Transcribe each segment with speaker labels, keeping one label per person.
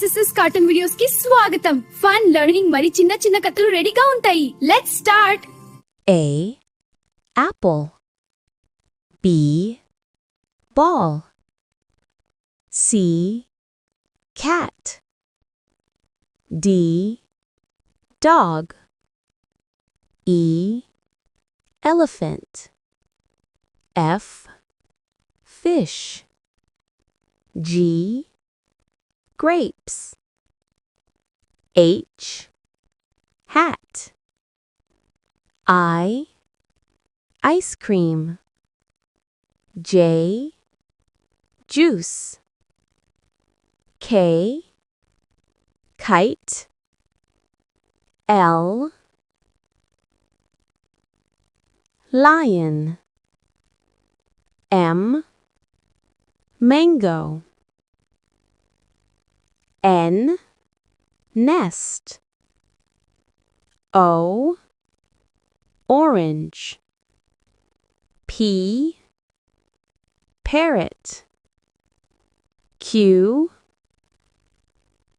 Speaker 1: Sisters cartoon videos కి స్వాగతం. Fun learning మరి చిన్న చిన్న కథలు రెడీగా ఉంటాయి. Let's start.
Speaker 2: A. Apple. B. Ball. C. Cat. D. Dog. E. Elephant. F. Fish. G. Grapes. H. Hat. I. Ice cream. J. Juice. K. Kite. L. Lion. M. Mango. N. Nest. O. Orange. P. Parrot. Q.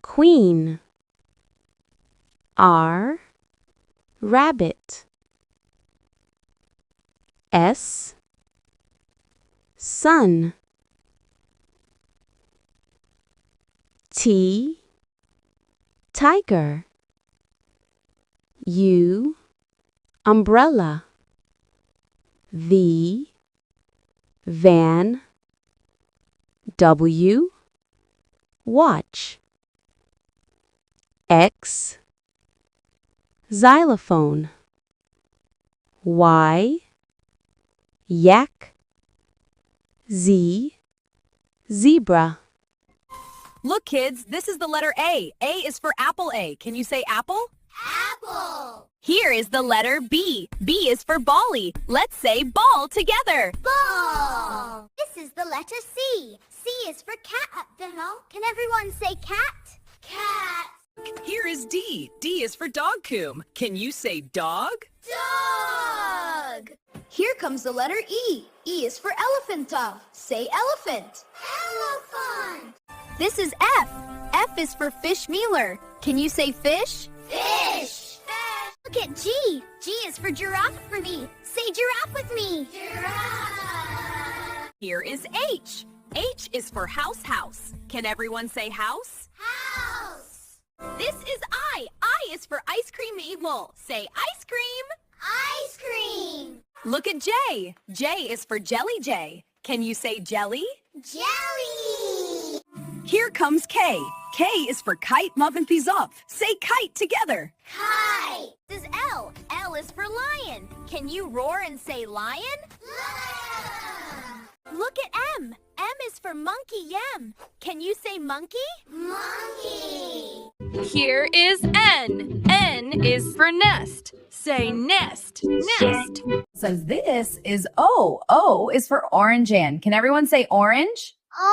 Speaker 2: Queen. R. Rabbit. S. Sun. T. Tiger. U. Umbrella. V. Van. W. Watch. X. Xylophone. Y. Yak. Z. Zebra.
Speaker 3: Look, kids, this is the letter A. A is for apple A. Can you say apple?
Speaker 4: Apple.
Speaker 3: Here is the letter B. B is for Bolly. Let's say ball together.
Speaker 4: Ball. This is the letter C. C is for cat. Can everyone say cat? Cat.
Speaker 3: Here is D. D is for dog coom. Can you say dog?
Speaker 4: Dog. Here comes the letter E. E is for elephant. Say elephant. Elephant. This is F. F is for fish mealer. Can you say fish? Fish. Fish. Look at G. G is for giraffe for me. Say giraffe with me. Giraffe.
Speaker 3: Here is H. H is for house. Can everyone say house?
Speaker 4: House.
Speaker 3: This is I. I is for ice cream eagle. Say ice cream.
Speaker 4: Ice cream.
Speaker 3: Look at J. J is for jelly J. Can you say jelly?
Speaker 4: Jelly.
Speaker 3: Here comes K. K is for kite muffin piece up. Say kite together.
Speaker 4: Kite. This is L. L is for lion. Can you roar and say lion? Lion. Look at M. M is for monkey yam. Can you say monkey? Monkey.
Speaker 5: Here is N. N is for nest. Say nest. Nest.
Speaker 6: So this is O. O is for orange. Can everyone say orange?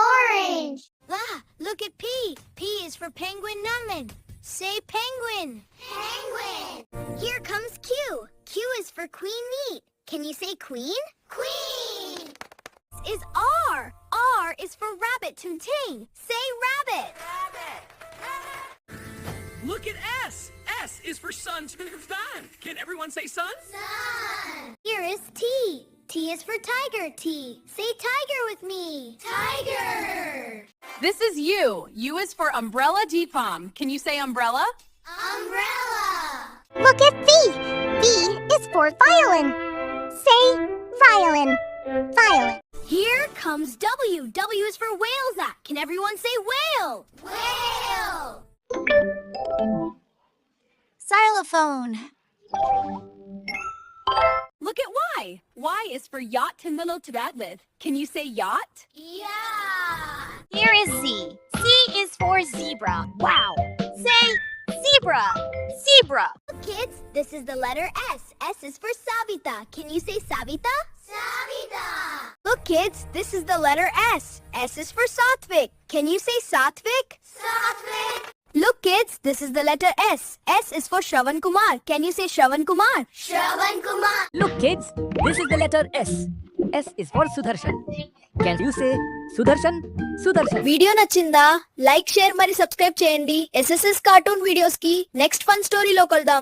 Speaker 4: Orange. Look at P. P is for penguin numbin. Say penguin. Penguin. Here comes Q. Q is for queen meat. Can you say queen? Queen. This is R. R is for rabbit ting. Say rabbit. Rabbit.
Speaker 7: Look at S. S is for sun. Can everyone say sun?
Speaker 4: Sun. Here is T. T is for tiger. T. Say tiger with me. Tiger.
Speaker 3: This is U. U is for umbrella Deepam. Can you say umbrella?
Speaker 4: Umbrella.
Speaker 8: Look at V. V is for violin. Say violin. Violin.
Speaker 4: Here comes W. W is for whales. Can everyone say whale? Whale.
Speaker 8: Xylophone.
Speaker 3: Look at Y. Y is for yacht Tindalo Tabadlith. Can you say yacht?
Speaker 4: Yeah.
Speaker 8: Here is Z. Z is for zebra. Wow. Say zebra. Zebra.
Speaker 4: Look, kids, this is the letter S. S is for Savita. Can you say Savita? Savita. Look, kids, this is the letter S. S is for Satvik. Can you say Satvik? Satvik. Look, kids, this is the letter S. S is for Shravan Kumar. Can you say Shravan Kumar? Shravan Kumar.
Speaker 9: Look, kids, this is the letter S. S is for Sudarshan. Can you say Sudarshan? Sudarshan.
Speaker 4: Video నచ్చిందా? Like, share మరి subscribe చేయండి. SSS cartoon videos కి next fun స్టోరీలో కలుద్దాం.